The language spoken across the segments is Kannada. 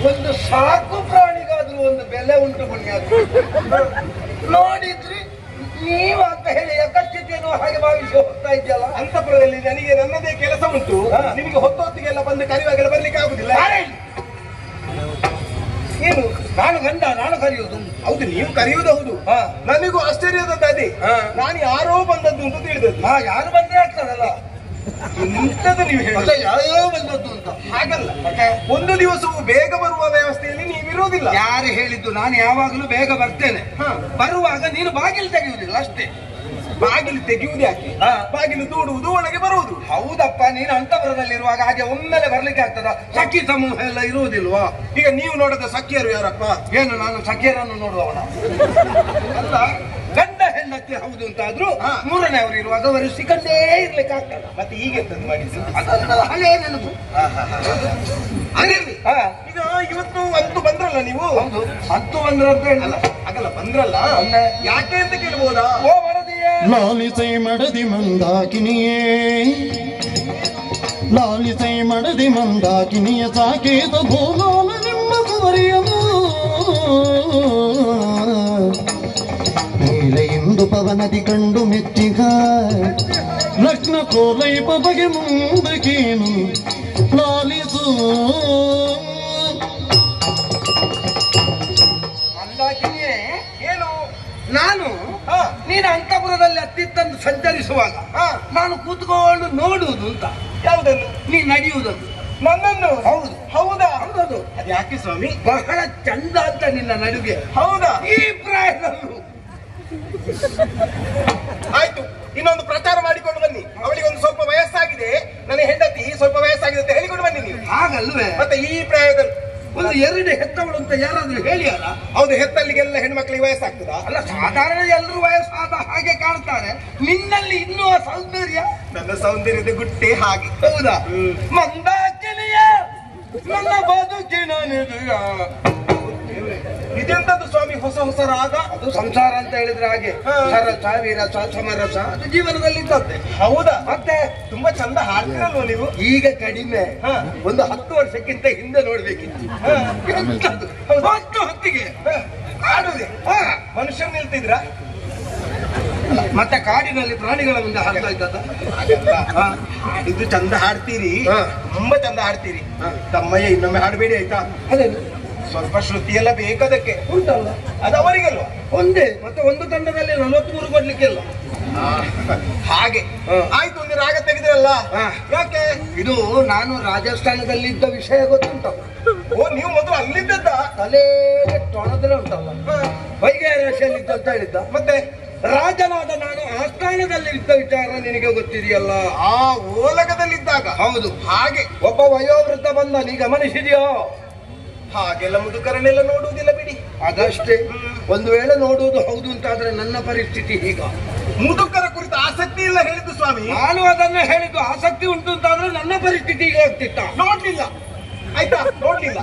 ಒಂದು ಸಾಕು ಪ್ರಾಣಿಗಾದ್ರೂ ಒಂದು ಬೆಲೆ ಉಂಟು ಪುಣ್ಯಾತ್ಮ. ನೋಡಿದ್ರಿ ನೀವು ಅಂತ ಹೇಳಿ ಯಾಕಷ್ಟಿದ್ದೇನೋ ಹಾಗೆ ಭಾವಿಸಿ ಹೋಗ್ತಾ ಇದೆಯಲ್ಲ. ಅಂತಪುರದಲ್ಲಿ ನನಗೆ ನನ್ನದೇ ಕೆಲಸ ಉಂಟು. ನಿಮಗೆ ಹೊತ್ತೊತ್ತಿಗೆಲ್ಲ ಬಂದು ಕರೆಯುವಾಗೆಲ್ಲ ಬರ್ಲಿಕ್ಕೆ ಆಗುದಿಲ್ಲ. ಏನು ನಾನು ಗಂಡ ನಾನು ಕರೆಯುವುದು? ಹೌದು, ನೀವು ಕರೆಯುವುದು ಹೌದು. ನನಗೂ ಆಶ್ಚರ್ಯದದ್ದು ಅದೇ. ನಾನು ಯಾರೋ ಬಂದದ್ದು ಅಂತ ತಿಳಿದದ್ದು. ಯಾರು ಬಂದ್ರೆ ಆಗ್ತದಲ್ಲ ಇಂಥದ್ದು ನೀವು ಹೇಳಿ ಯಾರೋ ಬಂದದ್ದು ಅಂತ. ಹಾಗಲ್ಲ, ಒಂದು ದಿವಸವೂ ಬೇಗ ಬರುವ ವ್ಯವಸ್ಥೆಯಲ್ಲಿ ನೀವಿರುವುದಿಲ್ಲ. ಯಾರು ಹೇಳಿದ್ದು? ನಾನು ಯಾವಾಗಲೂ ಬೇಗ ಬರ್ತೇನೆ. ಬರುವಾಗ ನೀನು ಬಾಗಿಲು ತೆಗೆಯುವುದಿಲ್ಲ ಅಷ್ಟೇ. ಬಾಗಿಲು ತೆಗೆಯುವುದು ಯಾಕೆ? ಬಾಗಿಲು ದೂಡುವುದು, ಒಳಗೆ ಬರುವುದು. ಹೌದಪ್ಪ, ನೀನು ಅಂತಪುರದಲ್ಲಿರುವಾಗ ಹಾಗೆ ಒಮ್ಮೆಲೆ ಬರ್ಲಿಕ್ಕೆ ಆಗ್ತದ? ಸಖಿ ಸಮೂಹ ಎಲ್ಲ ಇರುವುದಿಲ್ವಾ? ಈಗ ನೀವು ನೋಡದ ಸಖಿಯರು ಯಾರಪ್ಪ? ಏನು ನಾನು ಸಖಿಯರನ್ನು ನೋಡುವವನ ಅಲ್ಲ. ಗಂಡ ಹೆಂಡತಿ ಹೌದು ಅಂತಾದ್ರೂ ಮೂರನೇ ಅವರು ಇರುವಾಗ ಅವರು ಸಿಕ್ಕಂಡೇ ಇರ್ಲಿಕ್ಕೆ ಆಗ್ತದ. ಮತ್ತೆ ಈಗ ಎಂತದ್ದು ಮಾಡಿದ್ದು? ಅದನ್ನ ಹಳೇ ನೆನಪು. ಈಗ ಇವತ್ತು ಅಂತೂ ಬಂದ್ರಲ್ಲ ನೀವು? ಹೌದು, ಅಂತೂ ಬಂದ್ರ ಅಂತ ಹೇಳಲ್ಲ. ಹಾಗಲ್ಲ, ಬಂದ್ರಲ್ಲ ಯಾಕೆ ಅಂತ ಕೇಳ್ಬೋದಾ? ಓ ಮಡದಿಯೇ, ಲಾಲಿಸೈ ಮಡದಿ ಮಂದಾಕಿನಿಯೇ, ಲಾಲಿಸೈ ಮಡದಿ ಮಂದಾಕಿನಿಯ ಸಾಕೇತ ಭೂಲೋಲ ನಿಮ್ಮ ಕುವರಿಯನು ನೀಲೆಯಿಂದ ಪವನದಿ ಕಂಡು ಮೆಚ್ಚಿಗ ಲಗ್ನ ಕೋಲೈಪ ಬಗೆ ಮುಂದಕೇನು ಲಾಲಿಸು ಮಂದಾಕಿನಿಯೇ. ಏನು? ನಾನು ನೀನು ಅಂತಪುರದಲ್ಲಿ ಅತ್ತಿತ್ತಂದು ಸಂಚರಿಸುವಾಗ ನಾನು ಕೂತ್ಕೊಂಡು ನೋಡುವುದು ಅಂತ. ಯಾವುದನ್ನು? ನೀ ನಡೆಯುವುದನ್ನು. ನನ್ನನ್ನು? ಹೌದು. ಹೌದಾ? ಹೌದದು. ಅದು ಯಾಕೆ ಸ್ವಾಮಿ? ಬಹಳ ಚಂದ ಅಂತ ನಿನ್ನ ನಡುಗೆ. ಹೌದಾ? ಈ ಪ್ರಾಯದಲ್ಲೂ. ಆಯ್ತು, ಇನ್ನೊಂದು ಪ್ರಚಾರ ಮಾಡಿಕೊಂಡು ಬನ್ನಿ. ಅವಳಿಗೆ ಒಂದು ಸ್ವಲ್ಪ ವಯಸ್ಸಾಗಿದೆ, ನನ್ನ ಹೆಂಡತಿ ಸ್ವಲ್ಪ ವಯಸ್ಸಾಗಿದೆ ಅಂತ ಹೇಳಿಕೊಂಡು ಬನ್ನಿ ನೀವು. ಹಾಗಲ್ವೇ? ಮತ್ತೆ ಈ ಪ್ರಾಯದಲ್ಲಿ ಒಂದು ಎರಡು ಹೆತ್ತವಳು ಅಂತ ಯಾರಾದ್ರೂ ಹೇಳಿಯಾರ? ಹೌದು, ಹೆತ್ತಲ್ಲಿಗೆಲ್ಲ ಹೆಣ್ಮಕ್ಳಿಗೆ ವಯಸ್ಸಾಗ್ತದ? ಅಲ್ಲ, ಸಾಧಾರಣ ಎಲ್ಲರೂ ವಯಸ್ಸಾದ ಹಾಗೆ ಕಾಣ್ತಾರೆ. ನಿನ್ನಲ್ಲಿ ಇನ್ನೂ ಆ ಸೌಂದರ್ಯ. ನನ್ನ ಸೌಂದರ್ಯದ ಗುಟ್ಟೆ ಹಾಗೆ. ಹೌದಾ? ಮಂದಾಕಿನಿಯ ನನ್ನ ಬದುಕಿನ ನಿಜ. ಇದೆಂತದ್ದು ಸ್ವಾಮಿ ಹೊಸ ಹೊಸ ರಾಗ? ಅದು ಸಂಸಾರ ಅಂತ ಹೇಳಿದ್ರೆ ಹಾಗೆ. ಸರಸ, ವಿರಸ, ಸಮರಸ ಅದು ಜೀವನದಲ್ಲಿ ಇದ್ದದ್ದೇ. ಹೌದಾ? ಮತ್ತೆ ತುಂಬಾ ಚಂದ ಹಾಡ್ತಿರಲ್ವ ನೀವು? ಈಗ ಕಡಿಮೆ, ಒಂದು 10 ವರ್ಷಕ್ಕಿಂತ ಹಿಂದೆ ನೋಡ್ಬೇಕಿತ್ತು. ಹೊತ್ತಿಗೆ ಹಾಡುದೇ ಮನುಷ್ಯನ್ ನಿಲ್ತಿದ್ರ? ಮತ್ತೆ ಕಾಡಿನಲ್ಲಿ ಪ್ರಾಣಿಗಳ ಮುಂದೆ ಹಾಡ್ತಾ ಇದ್ದದ. ಇದು ಚಂದ ಹಾಡ್ತೀರಿ, ತುಂಬಾ ಚಂದ ಹಾಡ್ತೀರಿ. ತಮ್ಮಯ್ಯ ಇನ್ನೊಮ್ಮೆ ಹಾಡಬೇಡಿ ಆಯ್ತಾ? ಅದೇನು ಸ್ವಲ್ಪ ಶ್ರುತಿ ಎಲ್ಲ ಬೇಕದಕ್ಕೆ ಉಂಟಲ್ಲ, ಅದು ಅವರಿಗಲ್ವ? ಒಂದೇ. ಮತ್ತೆ ಒಂದು ತಂಡದಲ್ಲಿ 43 ಕೊಡ್ಲಿಕ್ಕಿಲ್ಲ. ಹಾಗೆ ಆಯ್ತು, ಒಂದು ರಾಗ ತೆಗೆದ್ರಲ್ಲ ಯಾಕೆ? ಇದು ನಾನು ರಾಜಸ್ಥಾನದಲ್ಲಿದ್ದ ವಿಷಯ ಗೊತ್ತುಂಟಲ್ಲ. ಓ, ನೀವು ಮೊದಲು ಅಲ್ಲಿದ್ದದ್ದ? ತಲೆಗೆ ತೊಣದ್ರೆ ಉಂಟಲ್ಲ, ವೈಗೆ ರಾಶಿಯಲ್ಲಿದ್ದ ಅಂತ ಹೇಳಿದ್ದ. ಮತ್ತೆ ರಾಜನಾದ ನಾನು ಆಸ್ಥಾನದಲ್ಲಿದ್ದ ವಿಚಾರ ನಿನಗೆ ಗೊತ್ತಿದೆಯಲ್ಲ. ಆ ಓಲಗದಲ್ಲಿದ್ದಾಗ? ಹೌದು. ಹಾಗೆ ಒಬ್ಬ ವಯೋವೃದ್ಧ ಬಂದ, ನೀ ಗಮನಿಸಿದೆಯೋ? ಹಾಗೆಲ್ಲ ಮುದುಕರನ್ನೆಲ್ಲ ನೋಡುವುದಿಲ್ಲ ಬಿಡಿ. ಅದಷ್ಟೇ. ಒಂದು ವೇಳೆ ನೋಡುವುದು ಹೌದು ಅಂತಾದ್ರೆ ನನ್ನ ಪರಿಸ್ಥಿತಿ ಈಗ. ಮುದುಕರ ಕುರಿತು ಆಸಕ್ತಿ ಇಲ್ಲ ಹೇಳಿದ್ದು ಸ್ವಾಮಿ. ನಾನು ಅದನ್ನ ಹೇಳಿದ್ದು ಆಸಕ್ತಿ ಉಂಟು ಅಂತಾದ್ರೆ ನನ್ನ ಪರಿಸ್ಥಿತಿ ಈಗ ಆಗ್ತಿತ್ತ. ನೋಡ್ಲಿಲ್ಲ ಆಯ್ತಾ? ನೋಡ್ಲಿಲ್ಲ.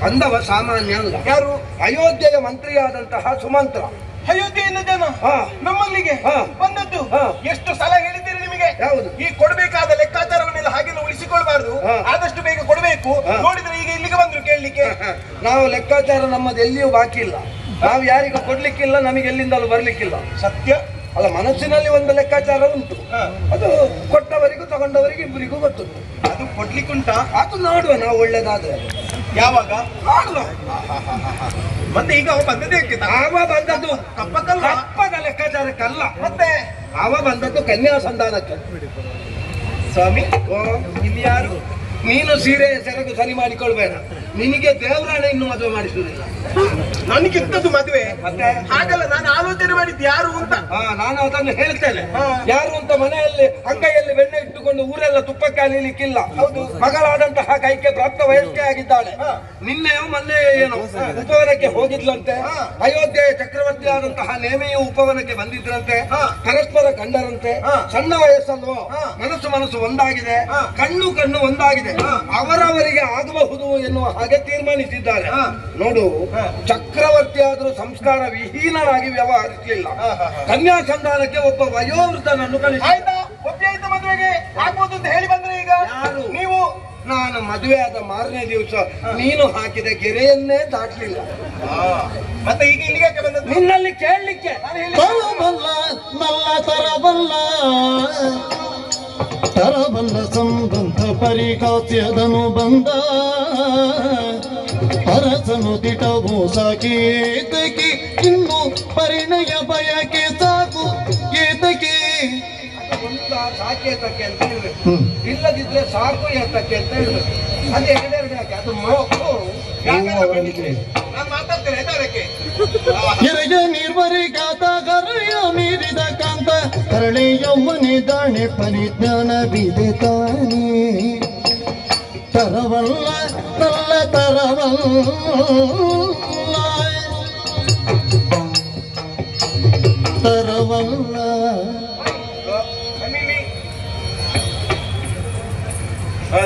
ಅಂದವ ಸಾಮಾನ್ಯ ಅಲ್ಲ. ಯಾರು? ಅಯೋಧ್ಯೆಯ ಮಂತ್ರಿಯಾದಂತಹ ಸುಮಂತ್ರ. ಅಯೋಧ್ಯೆಯಿಂದ ಜನ ನಮ್ಮಲ್ಲಿಗೆ ಬಂದದ್ದು. ಎಷ್ಟು ಸಲ ಹೇಳಿದ್ದೀರಿ ನಿಮಗೆ? ಯಾವುದು? ಈ ಕೊಡಬೇಕಾದ ಲೆಕ್ಕಾಚಾರವನ್ನೆಲ್ಲ ಹಾಗೆಲ್ಲ ಉಳಿಸಿಕೊಳ್ಬಾರ್ದು, ಆದಷ್ಟು ಬೇಗ ಕೊಡಬೇಕು. ನೋಡಿದ್ರೆ ಈಗ ಇಲ್ಲಿಗೆ ಬಂದ್ರು ಕೇಳಲಿಕ್ಕೆ. ನಾವು ಲೆಕ್ಕಾಚಾರ ನಮ್ಮದು ಎಲ್ಲಿಯೂ ಬಾಕಿ ಇಲ್ಲ. ನಾವು ಯಾರಿಗೂ ಕೊಡ್ಲಿಕ್ಕಿಲ್ಲ, ನಮಗೆ ಎಲ್ಲಿಂದಲೂ ಬರ್ಲಿಕ್ಕಿಲ್ಲ. ಸತ್ಯ ಅಲ್ಲ, ಮನಸ್ಸಿನಲ್ಲಿ ಒಂದು ಲೆಕ್ಕಾಚಾರ ಉಂಟು. ಅದು ಕೊಟ್ಟವರಿಗೂ ತಗೊಂಡವರಿಗೂ ಇಬ್ಬರಿಗೂ ಗೊತ್ತುಂಟು. ಅದು ಕೊಡ್ಲಿಕ್ಕುಂಟಾ? ಅದು ನೋಡುವ, ನಾವು ಒಳ್ಳೇದಾದ್ರೆ. ಯಾವಾಗ ನೋಡುವ. ಮತ್ತೆ ಈಗ ಅವ ಬಂದದೇ ಅವ ಬಂದದ್ದು ತಪ್ಪದ ಲೆಕ್ಕಾಚಾರಕ್ಕಲ್ಲ. ಮತ್ತೆ ಅವ ಬಂದದ್ದು ಕನ್ಯಾ ಸಂಧಾನಕ್ಕೆ. ಸ್ವಾಮಿ, ಇಲ್ಲಿ ಯಾರು? ನೀನು ಸೀರೆ ಸೆರಗು ಸರಿ ಮಾಡಿಕೊಳ್ಬೇಡ. ನಿನಗೆ ದೇವರಾಣೆ ಇನ್ನು ಮದುವೆ ಮಾಡಿಸುವುದಿಲ್ಲ. ನನಗಿದ್ದದ್ದು ಮದುವೆ. ಮತ್ತೆ ಹಾಗಲ್ಲ, ನಾನು ಆಲೋಚನೆ ಮಾಡಿದ್ದು ಯಾರು ಅಂತ. ನಾನು ಅದನ್ನು ಹೇಳ್ತೇನೆ. ಯಾರು ಅಂತ ಮನೆಯಲ್ಲಿ ಅಂಗೈಯಲ್ಲಿ ಬೆಣ್ಣೆ ಇಟ್ಟುಕೊಂಡು ಊರೆಲ್ಲ ತುಪ್ಪಕ್ಕೆ ಅಲಿಲಿಕ್ಕಿಲ್ಲ. ಹೌದು. ಮಗಳಾದಂತಹ ಕೈಕೆ ಪ್ರಾಪ್ತ ವಯಸ್ಕೇ ಆಗಿದ್ದಾಳೆ. ನಿನ್ನೆಯೋ ಮೊನ್ನೆಯೋ ಏನೋ ಉಪವನಕ್ಕೆ ಹೋಗಿದ್ಲಂತೆ. ಅಯೋಧ್ಯೆಯ ಚಕ್ರವರ್ತಿ ಆದಂತಹ ನೇಮಿಯು ಉಪವನಕ್ಕೆ ಬಂದಿದ್ರಂತೆ. ಪರಸ್ಪರ ಕಂಡರಂತೆ. ಸಣ್ಣ ವಯಸ್ಸಲ್ವೋ, ಮನಸ್ಸು ಒಂದಾಗಿದೆ, ಕಣ್ಣು ಒಂದಾಗಿದೆ. ಅವರವರಿಗೆ ಆಗಬಹುದು ಎನ್ನುವ ಹಾಗೆ ತೀರ್ಮಾನಿಸಿದ್ದಾರೆ. ನೋಡು, ಚಕ್ರವರ್ತಿ ಆದರೂ ಸಂಸ್ಕಾರ ವಿಹೀನರಾಗಿ ವ್ಯವಹರಿಸಲಿಲ್ಲ. ಕನ್ಯಾ ಸಂಧಾನಕ್ಕೆ ಒಬ್ಬ ವಯೋವೃದ್ಧನನ್ನು ಕಳಿಸಿ. ಆಯ್ತಾ? ಒಬ್ಬ ಆಯ್ತು ಮದುವೆಗೆ. ಆಗ್ಬೋದು ಅಂತ ಹೇಳಿ ಬಂದ್ರೆ ಈಗ ಯಾರು? ನೀವು. ನಾನು ಮದುವೆ ಆದ ಮಾರನೇ ದಿವಸ ನೀನು ಹಾಕಿದ ಗೆರೆಯನ್ನೇ ದಾಟ್ಲಿಲ್ಲ. ಮತ್ತೆ ಈಗ ಇಲ್ಲಿಗೆ ಬಂದದ್ದು ನಿನ್ನಲ್ಲಿ ಕೇಳಲಿಕ್ಕೆ. ತರಬಲ್ಲ ನಲ್ಲ ತರಬಲ್ಲ ಸಂಬಂಧ ಪರಿಕಾಸ್ಯದನು ಬಂದ ಅರಸನು ದಿಟವು ಸಾಕೇತಕ್ಕೆ ಇನ್ನು ಪರಿಣಯ ಬಯಕೆ ಸಾಕು ಏತಕ್ಕೆ ಸಾಕೇತಕ್ಕೆ ಅಂತ ಹೇಳ್ಬೇಕು, ಇಲ್ಲದಿದ್ರೆ ಸಾಕು ಏತಕ್ಕೆ ಅಂತ ಹೇಳ್ಬೇಕು. ಅದು ಎರಡೆರಡು ಯಾಕೆ ಅದು ನಾನು ಮಾತಾಡ್ತೇನೆ ಆಯ್ತಾ ಅದಕ್ಕೆ. ಎರೆಯ ನಿರ್ವರಿಗಾದ ಗರೆಯ ಮೀರಿದ ಕಾಂತ ಕರಳೆಯಮ್ಮನೆ ದಾಣೆ ಪರಿಜ್ಞಾನ ಬಿದೆ ತಾನೇ ತರವಲ್ಲ ನಲ್ಲ ತರವಲ್ಲ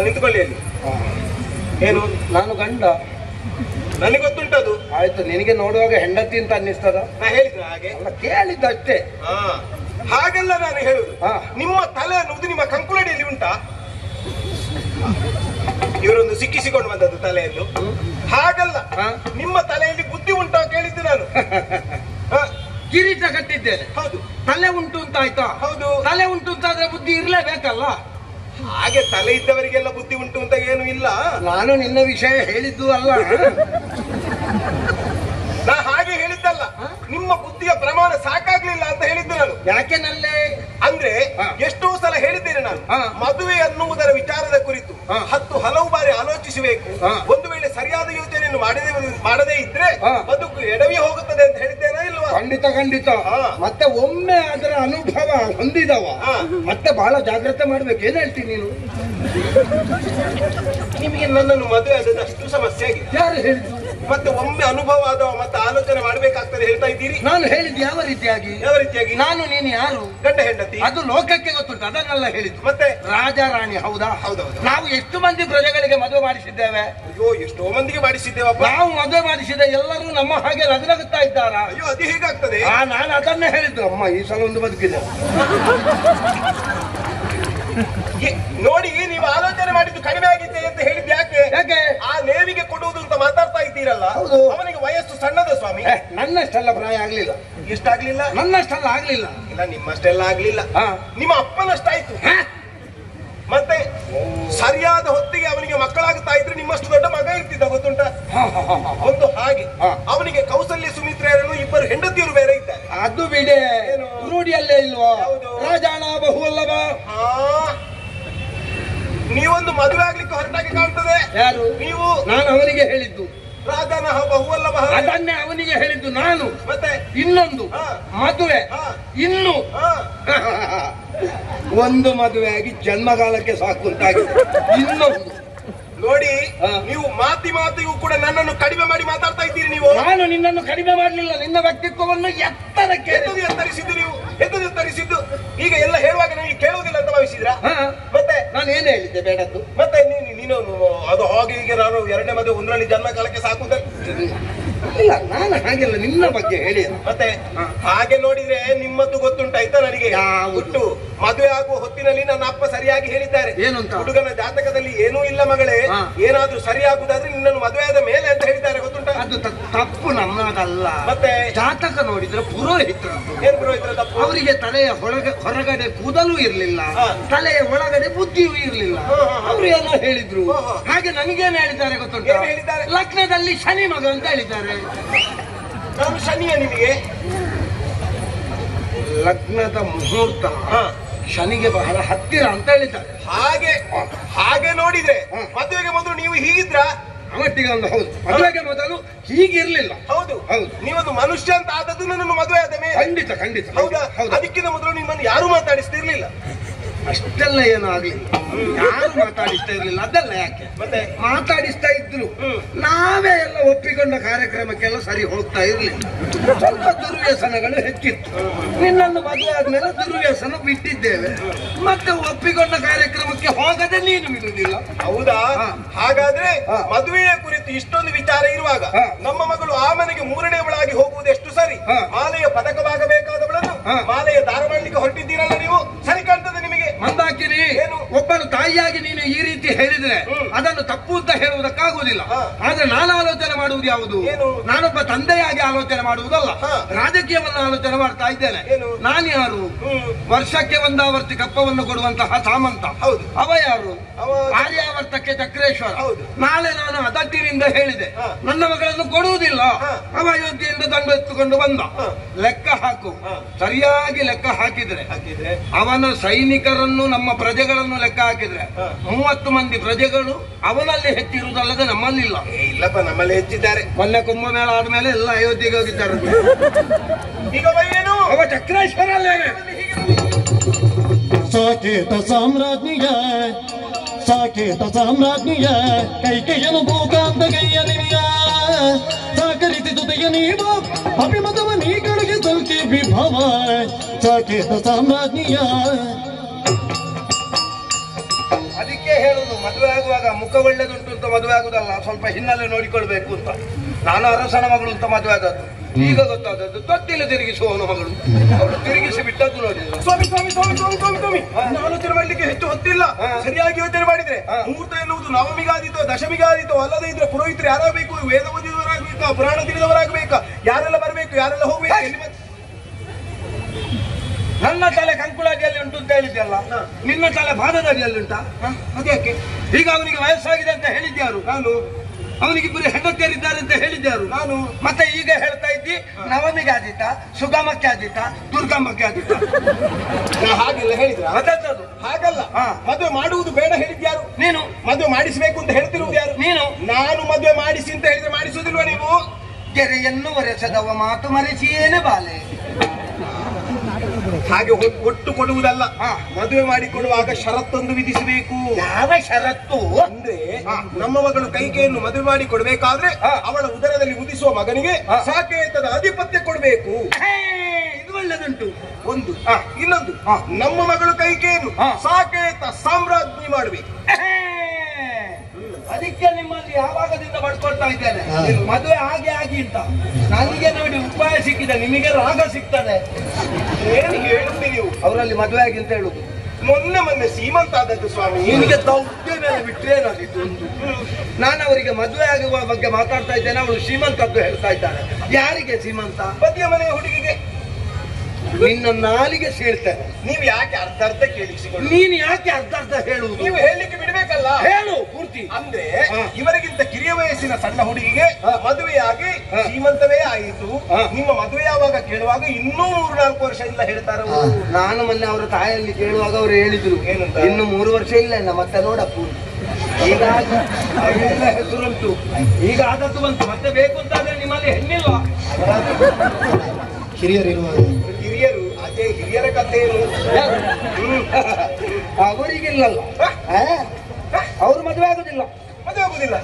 ನಿಂತ್ಕೊಳ್ಳಿ ಅಲ್ಲಿ. ಏನು ನಾನು ಗಂಡ, ನನಗೆ ಗೊತ್ತುಂಟದು. ಆಯ್ತು, ನಿನಗೆ ನೋಡುವಾಗ ಹೆಂಡತಿ ಅಂತ ಅನ್ನಿಸ್ತದ? ನಾ ಹೇಳಿದ ಹಾಗೆ ಅಲ್ಲ, ಕೇಳಿದ್ದಷ್ಟೇ. ಹಾಗೆಲ್ಲ ನಾನು ಹೇಳುದು. ಹಾ. ನಿಮ್ಮ ತಲೆ ಅನ್ನುವುದು ನಿಮ್ಮ ಕಂಕುಳಡಿಯಲ್ಲಿ ಉಂಟಾ? ಇವರೊಂದು ಸಿಕ್ಕಿಸಿಕೊಂಡು ಬಂದದ್ದು ತಲೆಯನ್ನು. ಹಾಗಲ್ಲ, ನಿಮ್ಮ ತಲೆಯಲ್ಲಿ ಬುದ್ಧಿ ಉಂಟಾ ಕೇಳಿದ್ದು ನಾನು. ಕಿರೀಟ ಕಟ್ಟಿದ್ದೇನೆ, ಹೌದು. ತಲೆ ಉಂಟು ಅಂತ ಆಯ್ತಾ? ಹೌದು. ತಲೆ ಉಂಟು ಅಂತಾದ್ರೆ ಬುದ್ಧಿ ಇರ್ಲೇಬೇಕಲ್ಲ. ಹಾಗೆ ತಲೆ ಇದ್ದವರಿಗೆಲ್ಲ ಬುದ್ಧಿ ಉಂಟು ಅಂತ ಏನು ಇಲ್ಲ. ನಾನು ನಿನ್ನ ವಿಷಯ ಹೇಳಿದ್ದು ಅಲ್ಲ. ನಾ ಹಾಗೆ ಹೇಳಿದ್ದಲ್ಲ, ನಿಮ್ಮ ಬುದ್ಧಿಯ ಪ್ರಮಾಣ ಸಾಕಾಗ್ಲಿಲ್ಲ ಅಂತ ಹೇಳಿದ್ದು ನಾನು. ಯಾಕೆ ನಲ್ಲೇ ಅಂದ್ರೆ ಎಷ್ಟೋ ಸಲ ಹೇಳಿದ್ದೇನೆ ನಾನು, ಮದುವೆ ಅನ್ನುವುದರ ವಿಚಾರದ ಕುರಿತು 10 ಹಲವು ಬಾರಿ ಆಲೋಚಿಸಬೇಕು. ಒಂದು ವೇಳೆ ಸರಿಯಾದ ಯೋಚನೆಯನ್ನು ಮಾಡದೇ ಇದ್ರೆ ಬದುಕು ಎಡವಿ ಹೋಗುತ್ತದೆ ಅಂತ ಹೇಳಿದ್ದೇನಾ ಇಲ್ವಾ? ಖಂಡಿತ ಖಂಡಿತ. ಮತ್ತೆ ಒಮ್ಮೆ ಅದರ ಅನುಭವ ಹೊಂದಿದವ ಮತ್ತೆ ಬಹಳ ಜಾಗ್ರತೆ ಮಾಡ್ಬೇಕು. ಏನ್ ಹೇಳ್ತೀನಿ ನೀನು? ನಿಮಗೆ ನನ್ನನ್ನು ಮದುವೆ ಆದದ್ದು ಅಷ್ಟು ಸಮಸ್ಯೆ ಆಗಿದೆ. ಯಾರು ಹೇಳಿದ್ದು? ಮತ್ತೆ ಒಮ್ಮೆ ಅನುಭವ ಆದವ ಮತ್ತೆ ಆಲೋಚನೆ ಮಾಡ್ಬೇಕಾಗ್ತದೆ ಹೇಳ್ತಾ ಇದ್ದೀರಿ. ನಾನು ಹೇಳಿದ್ದು ಯಾವ ರೀತಿಯಾಗಿ? ಯಾವ ರೀತಿಯಾಗಿ? ನಾನು ನೀನು ಯಾರು? ಗಂಡ ಹೆಂಡತಿ. ಅದು ಲೋಕಕ್ಕೆ ಗೊತ್ತುಂಟು, ಅದನ್ನೆಲ್ಲ ಹೇಳಿದ್ದು. ಮತ್ತೆ ರಾಜ ರಾಣಿ. ಹೌದಾ? ಹೌದೌದು. ನಾವು ಎಷ್ಟು ಮಂದಿ ಪ್ರಜೆಗಳಿಗೆ ಮದುವೆ ಮಾಡಿಸಿದ್ದೇವೆ? ಅಯ್ಯೋ, ಎಷ್ಟೋ ಮಂದಿಗೆ ಮಾಡಿಸಿದ್ದೇವಪ್ಪ. ನಾವು ಮದುವೆ ಮಾಡಿಸಿದ ಎಲ್ಲರೂ ನಮ್ಮ ಹಾಗೆ ನಗುತ್ತಾ ಇದ್ದಾರಾ? ಅಯ್ಯೋ, ಅದು ಹೇಗಾಗ್ತದೆ? ನಾನು ಅದನ್ನೇ ಹೇಳಿದ್ದು. ಅಮ್ಮ ಈ ಸಲ ಒಂದು ಬದುಕಿದೆ ನೋಡಿ. ನೀವು ಆಲೋಚನೆ ಮಾಡಿದ್ದು ಕಡಿಮೆ ಆಗಿದ್ದೆ ಅಂತ ಹೇಳಿದ್ದು ಯಾಕೆ? ಯಾಕೆ? ಆ ನೇವಿಗೆ ಕೊಡುವುದು ಅಂತ ಮಾತಾಡ್ತಾ ಇದ್ದೀರಲ್ಲ, ಹೌದು. ಅವನಿಗೆ ವಯಸ್ಸು ಸಣ್ಣದ ಸ್ವಾಮಿ. ನನ್ನಷ್ಟೆಲ್ಲ ಪ್ರಾಯ ಆಗ್ಲಿಲ್ಲ. ಎಷ್ಟಾಗ್ಲಿಲ್ಲ? ನನ್ನಷ್ಟೆಲ್ಲ ಆಗ್ಲಿಲ್ಲ. ಇಲ್ಲ, ನಿಮ್ಮಷ್ಟೆಲ್ಲ ಆಗ್ಲಿಲ್ಲ. ನಿಮ್ಮ ಅಪ್ಪನಷ್ಟಾಯ್ತು. ಮತ್ತೆ ಸರಿಯಾದ ಹೊತ್ತಿಗೆ ಅವನಿಗೆ ಮಕ್ಕಳಾಗುತ್ತಾ ಇದ್ರೆ ನಿಮ್ಮಷ್ಟು ದೊಡ್ಡ ಮಗ ಇರ್ತಿದ್ದ, ಗೊತ್ತುಂಟ? ಒಂದು ಹಾಗೆ ಅವನಿಗೆ ಕೌಸಲ್ಯ ಸುಮಿತ್ರೆಯರನ್ನು ಇಬ್ಬರು ಹೆಂಡತಿಯರು ಬೇರೆ ಇದ್ದಾರೆ. ಅದು ಬಿಡೆ, ರೂಢಿಯಲ್ಲೇ ಇಲ್ವಾ? ಹೌದು. ರಾಜಾಣ ಬಹುವಲ್ಲಭ. ನೀವೊಂದು ಮದುವೆ ಆಗ್ಲಿಕ್ಕೆ ಹೊರಟಾಗಿ ಕಾಣ್ತದೆ. ಯಾರು? ನೀವು. ನಾನು ಅವನಿಗೆ ಹೇಳಿದ್ದು ರಾಜಾನ ಬಹುವಲ್ಲಭ. ಅದನ್ನೇ ಅವನಿಗೆ ಹೇಳಿದ್ದು ನಾನು. ಮತ್ತೆ ಇನ್ನೊಂದು ಮದುವೆ. ಇನ್ನು ಒಂದು ಮದುವೆ ಆಗಿ ಜನ್ಮಗಾಲಕ್ಕೆ ಸಾಕು ಅಂತಾಗಿದೆ. ಇನ್ನೊಂದು ನೋಡಿ, ನೀವು ಮಾತಿಗೂ ಕೂಡ ನನ್ನನ್ನು ಕಡಿಮೆ ಮಾಡಿ ಮಾತಾಡ್ತಾ ಇದ್ದೀರಿ. ನೀವು. ನಾನು ನಿನ್ನನ್ನು ಕಡಿಮೆ ಮಾಡಲಿಲ್ಲ, ನಿನ್ನ ವ್ಯಕ್ತಿತ್ವವನ್ನು ಎತ್ತರಕ್ಕೆ ಎತ್ತರಿಸಿದ್ದು. ನೀವು ಎತ್ತರಿಸಿದ್ದು. ಈಗ ಎಲ್ಲ ಹೇಳುವಾಗ ನನಗೆ ಕೇಳುವುದಿಲ್ಲ ಅಂತ ಭಾವಿಸಿದ್ರ? ಮತ್ತೆ ನಾನು ಏನು ಹೇಳಿದ್ದೆ ಬೇಡದ್ದು? ಮತ್ತೆ ನೀನು ಅದು ಹಾಗೆ ಹೀಗೆ ನಾನು ಎರಡನೇ ಮದುವೆ ಒಂದರಲ್ಲಿ ಜನ್ಮ ಕಾಲಕ್ಕೆ ಸಾಕು ಇಲ್ಲ, ನಾನು ಹಾಗೆಲ್ಲ ನಿನ್ನ ಬಗ್ಗೆ ಹೇಳಿ. ಮತ್ತೆ ಹಾಗೆ ನೋಡಿದ್ರೆ ನಿಮ್ಮದ್ದು ಗೊತ್ತುಂಟಾಯ್ತಾ ನನಗೆ? ಹುಟ್ಟು ಮದುವೆ ಆಗುವ ಹೊತ್ತಿನಲ್ಲಿ ನನ್ನ ಅಪ್ಪ ಸರಿಯಾಗಿ ಹೇಳಿದ್ದಾರೆ. ಏನಂತ? ಹುಡುಗನ ಜಾತಕದಲ್ಲಿ ಏನೂ ಇಲ್ಲ ಮಗಳೇ, ಏನಾದ್ರೂ ಸರಿಯಾಗುದಾದ್ರೆ ನಿನ್ನನ್ನು ಮದುವೆ ಆದ ಮೇಲೆ ಅಂತ ಹೇಳಿದ್ದಾರೆ, ಗೊತ್ತುಂಟ? ಅದು ತಪ್ಪು ನಮ್ಮದಲ್ಲ. ಮತ್ತೆ ಜಾತಕ ನೋಡಿದ್ರೆ ಪುರೋಹಿತರದ್ದು. ಏನ್ ಪುರೋಹಿತರ ತಪ್ಪು? ಅವರಿಗೆ ತಲೆಯ ಹೊರಗಡೆ ಕೂದಲೂ ಇರ್ಲಿಲ್ಲ, ತಲೆಯ ಒಳಗಡೆ ಬುದ್ಧಿಯೂ ಇರ್ಲಿಲ್ಲ. ಅವರು ಏನೋ ಹೇಳಿದ್ರು. ಹಾಗೆ ನನಗೇನು ಹೇಳಿದ್ದಾರೆ ಗೊತ್ತುಂಟ? ಹೇಳಿದ್ದಾರೆ? ಲಗ್ನದಲ್ಲಿ ಶನಿ ಮಗ ಅಂತ ಹೇಳಿದ್ದಾರೆ. ನಾನು ಶನಿಯ ನಿಮಗೆ? ಲಗ್ನದ ಮುಹೂರ್ತ ಶನಿಗೆ ಬಹಳ ಹತ್ತಿರ ಅಂತ ಹೇಳಿದ್ದಾರೆ. ಹಾಗೆ ನೋಡಿದ್ರೆ ಮದುವೆಗೆ ಮೊದಲು ನೀವು ಹೀಗಿದ್ರ? ಅವತ್ತಿಗೆ ಒಂದು ಹೌದು, ಮದುವೆಗೆ ಮೊದಲು ಹೀಗಿರ್ಲಿಲ್ಲ. ಹೌದು ಹೌದು. ನೀವೊಂದು ಮನುಷ್ಯ ಅಂತ ಆದದ್ದು ನನ್ನನ್ನು ಮದುವೆ ಆದ ಮೇಲೆ. ಖಂಡಿತ ಖಂಡಿತ. ಹೌದಾ? ಅದಕ್ಕಿಂತ ಮೊದಲು ನಿಮ್ಮನ್ನು ಯಾರು ಮಾತಾಡಿಸ್ತಿರ್ಲಿಲ್ಲ. ಅಷ್ಟೆಲ್ಲ ಏನೂ ಆಗ್ಲಿಲ್ಲ, ಯಾರು ಮಾತಾಡಿಸ್ತಾ ಇರ್ಲಿಲ್ಲ. ಅದೆಲ್ಲ ಯಾಕೆ? ಮತ್ತೆ ಮಾತಾಡಿಸ್ತಾ ಇದ್ರು, ನಾವೇ ಎಲ್ಲ ಒಪ್ಪಿಕೊಂಡ ಕಾರ್ಯಕ್ರಮಕ್ಕೆಲ್ಲ ಸರಿ ಹೋಗ್ತಾ ಇರ್ಲಿಲ್ಲ. ಸ್ವಲ್ಪ ದುರ್ವ್ಯಸನಗಳು ಹೆಚ್ಚಿತ್ತು. ನಿನ್ನನ್ನು ಮದುವೆ ಆದ್ಮೇಲೆ ದುರ್ವ್ಯಸನ ಬಿಟ್ಟಿದ್ದೇವೆ. ಮತ್ತೆ ಒಪ್ಪಿಕೊಂಡ ಕಾರ್ಯಕ್ರಮಕ್ಕೆ ಹೋಗದೆ ನೀನು ಬಿಡುವುದಿಲ್ಲ. ಹೌದಾ? ಹಾಗಾದ್ರೆ ಮದುವೆಯ ಕುರಿತು ಇಷ್ಟೊಂದು ವಿಚಾರ ಇರುವಾಗ ನಮ್ಮ ಮಗಳು ಆ ಮನೆಗೆ ಮೂರನೇವಳಾಗಿ ಹೋಗುವುದು ಎಷ್ಟು ಸರಿ? ಮಾಲೆಯ ಪದಕವಾಗಬೇಕಾದವಳನ್ನು ಮಾಲೆಯ ದಾರ ಮಾಡಲಿಕ್ಕೆ ಹೊರಟಿದ್ದೀರಲ್ಲ ನೀವು, ಸರಿ ಕಾಣ್ತದೆ ನಿಮಗೆ? ಮಂದಾಕಿನಿ, ಏನು ಒಬ್ಬನು ತಾಯಿಯಾಗಿ ನೀನು ಈ ರೀತಿ ಹೇಳಿದ್ರೆ ಅದನ್ನು ತಪ್ಪು ಅಂತ ಹೇಳುವುದಕ್ಕಾಗುವುದಿಲ್ಲ. ಆದ್ರೆ ನಾನು ಆಲೋಚನೆ ಮಾಡುವುದು ಯಾವುದು? ನಾನೊಬ್ಬ ತಂದೆಯಾಗಿ ಆಲೋಚನೆ ಮಾಡುವುದಲ್ಲ, ರಾಜಕೀಯವನ್ನು ಆಲೋಚನೆ ಮಾಡ್ತಾ ಇದ್ದೇನೆ. ನಾನು ಯಾರು? ವರ್ಷಕ್ಕೆ ಒಂದಾವರ್ತಿ ಕಪ್ಪವನ್ನು ಕೊಡುವಂತಹ ಸಾಮಂತ. ಅವ ಯಾರು? ಆರ್ಯಾವರ್ತಕ್ಕೆ ಚಕ್ರೇಶ್ವರ. ನಾಳೆ ನಾನು ಅದಟ್ಟಿನಿಂದ ಹೇಳಿದೆ ನನ್ನ ಮಗಳನ್ನು ಕೊಡುವುದಿಲ್ಲ, ಅವ ಅಯೋಧ್ಯೆಯಿಂದ ದಂಡ ಎತ್ತುಕೊಂಡು ಬಂದ. ಲೆಕ್ಕ ಹಾಕು, ಸರಿಯಾಗಿ ಲೆಕ್ಕ ಹಾಕಿದ್ರೆ ಅವನ ಸೈನಿಕರನ್ನು ನಮ್ಮ ಪ್ರಜೆಗಳನ್ನು ಲೆಕ್ಕ ಹಾಕಿದ್ರೆ 30 ಮಂದಿ ಪ್ರಜೆಗಳು ಅವನಲ್ಲಿ ಹೆಚ್ಚಿರುವುದಲ್ಲದೆ ನಮ್ಮಲ್ಲಿಲ್ಲ. ಇಲ್ಲಪ್ಪ, ನಮ್ಮಲ್ಲಿ ಹೆಚ್ಚಿದ್ದಾರೆ. ಮೊನ್ನೆ ಕುಂಭಮೇಳ ಆದ್ಮೇಲೆ ಎಲ್ಲ ಅಯೋಧ್ಯೆಗೆ ಹೋಗಿದ್ದಾರೆ. ಈಗ ಏನು ಅವ ಚಕ್ರೇಶ್ವರ ಅಲ್ಲೇನೆ. ಸಾಕೇತ ಸಾಮ್ರಾಜ್ಞಿಯ ಕೈಕೆಯನು ಭೂಕಾಂತ ಗೈಯನಿಯ ಸಾಕರಿಸಿ ಜೊತೆಯ ನೀವು ಅಭಿಮತವ ನೀಗಳಿಗೆ ಸೌಖ್ಯ ವಿಭವ ಸಾಕೇತ ಸಾಮ್ರಾಜ್ಞಿಯ. ಅದಕ್ಕೆ ಹೇಳುದು, ಮದುವೆ ಆಗುವಾಗ ಮುಖ ಒಳ್ಳೆದುಂಟು ಅಂತ ಮದುವೆ ಆಗುದಲ್ಲ, ಸ್ವಲ್ಪ ಹಿನ್ನೆಲೆ ನೋಡಿಕೊಳ್ಬೇಕು ಅಂತ. ನಾನು ಅರಸನ ಮಗಳು ಅಂತ ಮದುವೆ ಆದದ್ದು, ಈಗ ಗೊತ್ತಾದದ್ದು ತೊಟ್ಟಿಲು ತಿರುಗಿಸುವವನ ಮಗಳು. ಅವಳು ತಿರುಗಿಸಿ ಬಿಟ್ಟದ್ದು ನೋಡಿ. ಸ್ವಾಮಿ ಸ್ವಾಮಿ ಸ್ವಾಮಿ ಸ್ವಾಮಿ ಸ್ವಾಮಿ ಸ್ವಾಮಿ ಆಲೋಚನೆ ಮಾಡ್ಲಿಕ್ಕೆ ಹೆಚ್ಚು ಹೊತ್ತಿಲ್ಲ. ಸರಿಯಾಗಿ ಯೋಚನೆ ಮಾಡಿದ್ರೆ ಮುಹೂರ್ತ ಎನ್ನುವುದು ನವಮಿಗಾದೀತೋ ದಶಮಿಗಾದೀತೋ ಅಲ್ಲದೆ ಇದ್ರೆ ಪುರೋಹಿತರು ಯಾರಾಗಬೇಕು? ವೇದ ಓದಿದವರಾಗಬೇಕಾ? ಪುರಾಣ ತಿಳಿದವರಾಗಬೇಕಾ? ಯಾರೆಲ್ಲ ಬರಬೇಕು, ಯಾರೆಲ್ಲ ಹೋಗ್ಬೇಕು? ನನ್ನ ತಲೆ ಕಂಕುಳಾದಿಯಲ್ಲಿ ಉಂಟು ಅಂತ ಹೇಳಿದ್ಯಲ್ಲ, ನಿನ್ನ ತಲೆ ಬಾಧದಡಿಯಲ್ಲಿ ಉಂಟಾ? ಅದ್ಯಾಕೆ? ಈಗ ಅವನಿಗೆ ವಯಸ್ಸಾಗಿದೆ ಅಂತ ಹೇಳಿದ್ಯಾರು? ನಾನು. ಅವನಿಗಿಬ್ಬರು ಹೆಂಡತಿಯರಿದ್ದಾರೆ ಅಂತ ಹೇಳಿದ್ಯಾರು? ನಾನು. ಮತ್ತೆ ಈಗ ಹೇಳ್ತಾ ಇದ್ದಿ ನವಮಿಗೆ ಆದಿತ, ಸುಗಮಕ್ಕೆ ಆದಿತ, ದುರ್ಗಮಕ್ಕೆ ಆದಿತ. ಹಾಗೆಲ್ಲ ಹೇಳಿದ್ರ? ಅದದ್ದು ಹಾಗಲ್ಲ. ಮದುವೆ ಮಾಡುವುದು ಬೇಡ ಹೇಳಿದ್ಯಾರು? ನೀನು. ಮದುವೆ ಮಾಡಿಸಬೇಕು ಅಂತ ಹೇಳ್ತಿರುವುದು ಯಾರು? ನೀನು. ನಾನು ಮದುವೆ ಮಾಡಿಸಿ ಅಂತ ಹೇಳಿದ್ರೆ ಮಾಡಿಸುವುದಿಲ್ವಾ ನೀವು? ಕೆರೆಯನ್ನು ಒರೆಸದವ ಮಾತು ಮರೆಸಿಯೇನೆ ಬಾಲೆ. ಹಾಗೆ ಒಟ್ಟು ಕೊಡುವುದಲ್ಲ, ಮದುವೆ ಮಾಡಿಕೊಡುವಾಗ ಷರತ್ತೊಂದು ವಿಧಿಸಬೇಕು. ಯಾವ ಷರತ್ತು? ಅಂದ್ರೆ ನಮ್ಮ ಮಗಳು ಕೈಕೆಯನ್ನು ಮದುವೆ ಮಾಡಿ ಕೊಡಬೇಕಾದ್ರೆ ಅವಳ ಉದರದಲ್ಲಿ ಉದಿಸುವ ಮಗನಿಗೆ ಸಾಕೇತದ ಅಧಿಪತ್ಯ ಕೊಡಬೇಕು. ಇದು ಒಳ್ಳೆದುಂಟು. ಒಂದು. ಇನ್ನೊಂದು, ನಮ್ಮ ಮಗಳು ಕೈಕೆಯನ್ನು ಸಾಕೇತ ಸಾಮ್ರಾಜ್ಞಿ ಮಾಡಬೇಕು. ಅದಕ್ಕೆ ನಿಮ್ಮಲ್ಲಿ ಯಾವಾಗದಿಂದ ಬಡ್ಕೊಳ್ತಾ ಇದ್ದೇನೆ, ಮದುವೆ ಹಾಗೆ ಆಗಿ ಅಂತ. ನನಗೆ ನೋಡಿ ಉಪಾಯ ಸಿಕ್ಕಿದೆ, ನಿಮಗೆ ರಾಗ ಸಿಗ್ತದೆ. ಏನು ಹೇಳುತ್ತೀರಿ ನೀವು? ಅವರಲ್ಲಿ ಮದುವೆ ಆಗಿ ಅಂತ ಹೇಳುದು. ಮೊನ್ನೆ ಸೀಮಂತ ಆದದ್ದು ಸ್ವಾಮಿ. ನಿಮಗೆ ದೌಡ್ಯ ಮೇಲೆ ಬಿಟ್ಟೇನಾದಿತ್ತು ಒಂದು. ನಾನು ಅವರಿಗೆ ಮದುವೆ ಆಗುವ ಬಗ್ಗೆ ಮಾತಾಡ್ತಾ ಇದ್ದೇನೆ, ಅವಳು ಶ್ರೀಮಂತದ್ದು ಹೇಳ್ತಾ ಇದ್ದಾರೆ. ಯಾರಿಗೆ ಶ್ರೀಮಂತ? ಪತಿಯ ಮನೆಯ ಹುಡುಗಿಗೆ. ನಿನ್ನ ನಾಲಿಗೆ ಸೀಳ್ತೇನೆ. ನೀವು ಯಾಕೆ ಅರ್ಧ ಕೇಳಿಸಿಕೊಳ್ಳಿ? ನೀನು ಯಾಕೆ ಅರ್ಧ ಹೇಳುವುದು? ನೀವು ಹೇಳಲಿಕ್ಕೆ ಬಿಡ್ಬೇಕಲ್ಲ. ಹೇಳು ಪೂರ್ತಿ. ಅಂದ್ರೆ ಇವರಿಗಿಂತ ಕಿರಿಯ ವಯಸ್ಸಿನ ಸಣ್ಣ ಹುಡುಗಿಗೆ ಮದುವೆಯಾಗಿ ಶ್ರೀಮಂತವೇ ಆಯಿತು. ನಿಮ್ಮ ಮದುವೆ ಯಾವಾಗ ಕೇಳುವಾಗ ಇನ್ನೂ 3-4 ವರ್ಷ ಇಲ್ಲ ಹೇಳ್ತಾರ. ನಾನು ಮೊನ್ನೆ ಅವರ ತಾಯಲ್ಲಿ ಕೇಳುವಾಗ ಅವರು ಹೇಳಿದ್ರು ಏನಂತ, ಇನ್ನು 3 ವರ್ಷ ಇಲ್ಲ ಮತ್ತೆ ನೋಡಪ್ಪು. ಈಗ ಹೆಸರುಂಟು, ಈಗ ಆದದ್ದು ಬಂತು, ಮತ್ತೆ ಬೇಕು ಅಂತಾದ್ರೆ ನಿಮ್ಮಲ್ಲಿ ಹೆಣ್ಣಿಲ್ವಾ? ಹಿರಿಯರು ಅದೇ ಹಿರಿಯರ ಕಥೆ ಏನು? ಅವರಿಗಿಲ್ಲಲ್ಲ, ಅವರು ಮದುವೆ ಆಗುದಿಲ್ಲ. ಮದುವೆ ಆಗುದಿಲ್ಲ?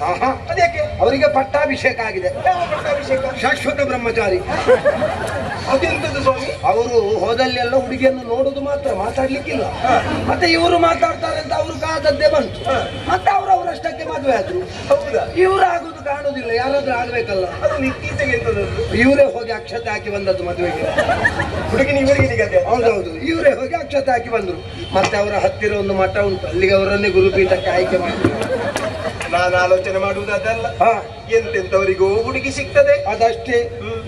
ಅದ್ಯಾಕೆ? ಅವರಿಗೆ ಪಟ್ಟಾಭಿಷೇಕ ಆಗಿದೆ. ಪಟ್ಟಾಭಿಷೇಕ? ಶಾಶ್ವತ ಬ್ರಹ್ಮಚಾರಿ. ಅದೆಂತದ್ದು ಸ್ವಾಮಿ? ಅವರು ಹೋದಲ್ಲೆಲ್ಲ ಹುಡುಗಿಯನ್ನು ನೋಡುದು ಮಾತ್ರ, ಮಾತಾಡ್ಲಿಕ್ಕಿಲ್ಲ. ಮತ್ತೆ ಇವರು ಮಾತಾಡ್ತಾರೆ ಅಂತ ಅವರು ಕಾದದ್ದೇ ಬಂತು. ಮತ್ತೆ ಅವರಷ್ಟಕ್ಕೆ ಮದುವೆ ಆದ್ರು. ಹೌದಾ? ಇವರು ಆಗುದು ಕಾಣುದಿಲ್ಲ, ಯಾರಾದ್ರೂ ಆಗ್ಬೇಕಲ್ಲ. ಅದು ಇತ್ತೀಚೆಗೆ ಎಂತದ್ದು? ಇವರೇ ಹೋಗಿ ಅಕ್ಷತೆ ಹಾಕಿ ಬಂದದ್ದು ಮದುವೆಗೆ. ಹುಡುಗಿನ ಇವರಿಗೆ? ಹೌದೌದು, ಇವರೇ ಹೋಗಿ ಅಕ್ಷತೆ ಹಾಕಿ ಬಂದ್ರು. ಮತ್ತೆ ಅವರ ಹತ್ತಿರ ಒಂದು ಮಠ ಉಂಟು, ಅಲ್ಲಿಗೆ ಅವರನ್ನೇ ಗುರುಪೀಠಕ್ಕೆ ಆಯ್ಕೆ ಮಾಡಿದ್ರು. ನಾನು ಆಲೋಚನೆ ಮಾಡುವುದು ಅದಲ್ಲ, ಎಂತೆಂತವರಿಗೂ ಹುಡುಗಿ ಸಿಗ್ತದೆ ಅದಷ್ಟೇ.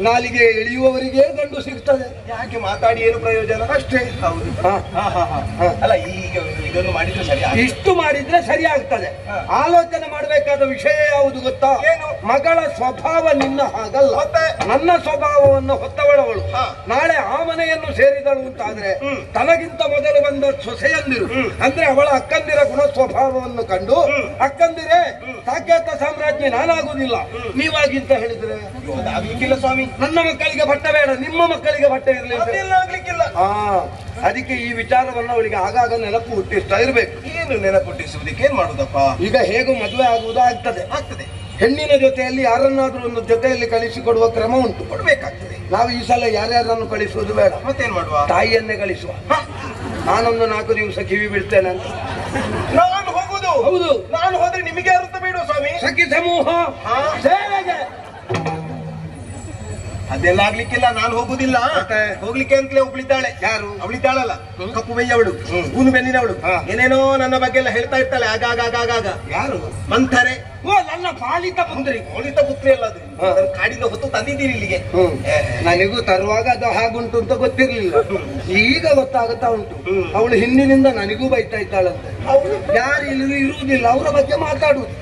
ನಾಲಿಗೆ ಎಳೆಯುವವರಿಗೆ ಗಂಡು ಸಿಗ್ತದೆ. ಯಾಕೆ ಮಾತಾಡಿ ಏನು ಪ್ರಯೋಜನ? ಅಷ್ಟೇ. ಹೌದು. ಅಲ್ಲ, ಈಗ ಇದನ್ನು ಮಾಡಿದ್ರೆ ಸರಿ. ಇಷ್ಟು ಮಾಡಿದ್ರೆ ಸರಿ ಆಗ್ತದೆ. ಆಲೋಚನೆ ಮಾಡಬೇಕಾದ ವಿಷಯ ಯಾವುದು ಗೊತ್ತಾ? ಏನು? ಮಗಳ ಸ್ವಭಾವ ನಿನ್ನ ಹಾಗಲ್ಲ, ನನ್ನ ಸ್ವಭಾವವನ್ನು ಹೊತ್ತವಳವಳು. ನಾಳೆ ಆ ಮನೆಯನ್ನು ಸೇರಿದಳು ಅಂತಾದ್ರೆ ತನಗಿಂತ ಮೊದಲು ಬಂದ ಸೊಸೆಯಂದಿರು ಅಂದ್ರೆ ಅವಳ ಅಕ್ಕಂದಿರ ಗುಣ ಸ್ವಭಾವವನ್ನು ಕಂಡು ಅಕ್ಕಂದಿರೇ ಸಾಕೇತ ಸಾಮ್ರಾಜ್ಞಿ ನಾನಾಗುವುದಿಲ್ಲ ನೀವಾಗಿ ಅಂತ ಹೇಳಿದ್ರೆ ಆಗ್ಲಿಕ್ಕಿಲ್ಲ ಸ್ವಾಮಿ. ನನ್ನ ಮಕ್ಕಳಿಗೆ ಬಟ್ಟೆ ಬೇಡ, ನಿಮ್ಮ ಮಕ್ಕಳಿಗೆ ಬಟ್ಟೆ ಇರಲಿ. ಆಗ್ಲಿಕ್ಕಿಲ್ಲ. ಅದಕ್ಕೆ ಈ ವಿಚಾರವನ್ನು ಅವಳಿಗೆ ಆಗಾಗ ನೆನಪು ಹುಟ್ಟಿಸ್ತಾ ಇರ್ಬೇಕು. ಏನು ನೆನಪು ಹುಟ್ಟಿಸುವುದಕ್ಕೆ ಏನ್ ಮಾಡುದಪ್ಪ? ಈಗ ಹೇಗೂ ಮದುವೆ ಆಗುವುದು ಆಗ್ತದೆ. ಹೆಣ್ಣಿನ ಜೊತೆಯಲ್ಲಿ ಯಾರನ್ನಾದ್ರೂ ಒಂದು ಜೊತೆಯಲ್ಲಿ ಕಳಿಸಿಕೊಡುವ ಕ್ರಮ ಉಂಟು, ಕೊಡ್ಬೇಕಾಗ್ತದೆ. ನಾವು ಈ ಸಲ ಯಾರ್ಯಾರನ್ನು ಕಳಿಸುವುದು ಬೇಡ, ಮತ್ತೇನ್ ಮಾಡುವ? ತಾಯಿಯನ್ನೇ ಕಳಿಸುವ. ನಾನೊಂದು 4 ದಿವಸ ಕಿವಿ ಬಿಡ್ತೇನೆ ಅಂತ. ನಾನು ಹೋಗುದು? ಹೌದು. ನಾನು ಹೋದ್ರೆ ನಿಮಗೆ ಅರ್ಥ ಬೇಡುವ ಸ್ವಾಮಿ? ಸಖಿ ಸಮೂಹ ಸೇವೆಗೆ ಅದೆಲ್ಲ ಆಗ್ಲಿಕ್ಕಿಲ್ಲ, ನಾನು ಹೋಗುದಿಲ್ಲ. ಹೋಗ್ಲಿಕ್ಕೆ ಅಂತಲೇ ಒಬ್ಳಿದ್ದಾಳೆ. ಯಾರು? ಅವಳಿದ್ದಾಳಲ್ಲ, ಕಪ್ಪು ಬೆಯ್ಯವಳು, ಕೂನು ಬೆನ್ನಿನವಳು, ಏನೇನೋ ನನ್ನ ಬಗ್ಗೆ ಎಲ್ಲ ಹೇಳ್ತಾ ಇರ್ತಾಳೆ ಆಗಾಗ. ಯಾರು? ಮಂಥರೆ. ಓ, ನನ್ನ ಪಾಲಿತ ಪುತ್ರಿ. ಅವಳಿತ ಪುತ್ರಿ ಅಲ್ಲ ಅದು, ಅದನ್ನು ಕಾಡಿಂದ ಹೊತ್ತು ತಂದಿದ್ದೀರಿ ಇಲ್ಲಿಗೆ. ನನಗೂ ತರುವಾಗ ಅದು ಹಾಗುಂಟು ಅಂತ ಗೊತ್ತಿರ್ಲಿಲ್ಲ, ಈಗ ಗೊತ್ತಾಗುತ್ತಾ ಉಂಟು. ಅವಳು ಹಿಂದಿನಿಂದ ನನಗೂ ಬೈತಾ ಇದ್ದಾಳಂತೆ. ಯಾರು ಇಲ್ಲಿ ಇರುವುದಿಲ್ಲ, ಅವರ ಬಗ್ಗೆ ಮಾತಾಡುವುದು.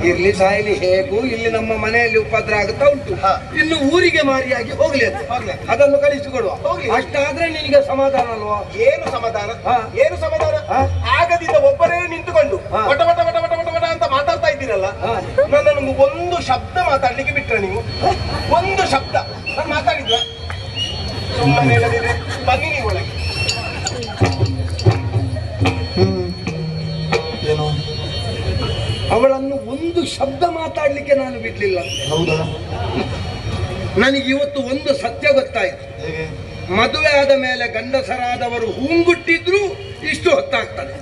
ಇರ್ಲಿ ಸಾಯಲಿ, ಹೇಗೂ ಇಲ್ಲಿ ನಮ್ಮ ಮನೆಯಲ್ಲಿ ಉಪದ್ರ ಆಗುತ್ತಾ ಉಂಟು. ಇನ್ನು ಊರಿಗೆ ಮಾರಿಯಾಗಿ ಹೋಗ್ಲಿ ಅಂತ ಅದನ್ನು ಕಳಿಸಿಕೊಡುವ. ಅಷ್ಟಾದ್ರೆ ನಿನಗೆ ಸಮಾಧಾನ ಅಲ್ವಾ? ಏನು ಸಮಾಧಾನ? ಏನು ಸಮಾಧಾನ? ಆಗದಿಂದ ಒಬ್ಬರೇ ನಿಂತುಕೊಂಡು ವಟ ವಟ ವಟ ವಟ ವಟ ವಟ ಅಂತ ಮಾತಾಡ್ತಾ ಇದ್ದೀರಲ್ಲ, ನನ್ನನ್ನು ಒಂದು ಶಬ್ದ ಮಾತಾಡ್ಲಿಕ್ಕೆ ಬಿಟ್ರೆ ನೀವು, ಒಂದು ಶಬ್ದ ನಾನು ಮಾತಾಡಿದ್ರ? ಸುಮ್ಮನೆ ಹೇಳದಿದ್ರೆ ಬನ್ನಿ ನೀವು ಒಳಗೆ. ಏನು? ಅವಳನ್ನು ಒಂದು ಶಬ್ದ ಮಾತಾಡ್ಲಿಕ್ಕೆ ನಾನು ಬಿಡ್ಲಿಲ್ಲ. ಹೌದಾ? ನನಗೆ ಇವತ್ತು ಒಂದು ಸತ್ಯ ಗೊತ್ತಾಯ್ತು. ಹೇಗೆ? ಮದುವೆ ಆದ ಮೇಲೆ ಗಂಡಸರಾದವರು ಹೂಂಗುಟ್ಟಿದ್ರು ಇಷ್ಟು ಹೊತ್ತಾಗ್ತದೆ.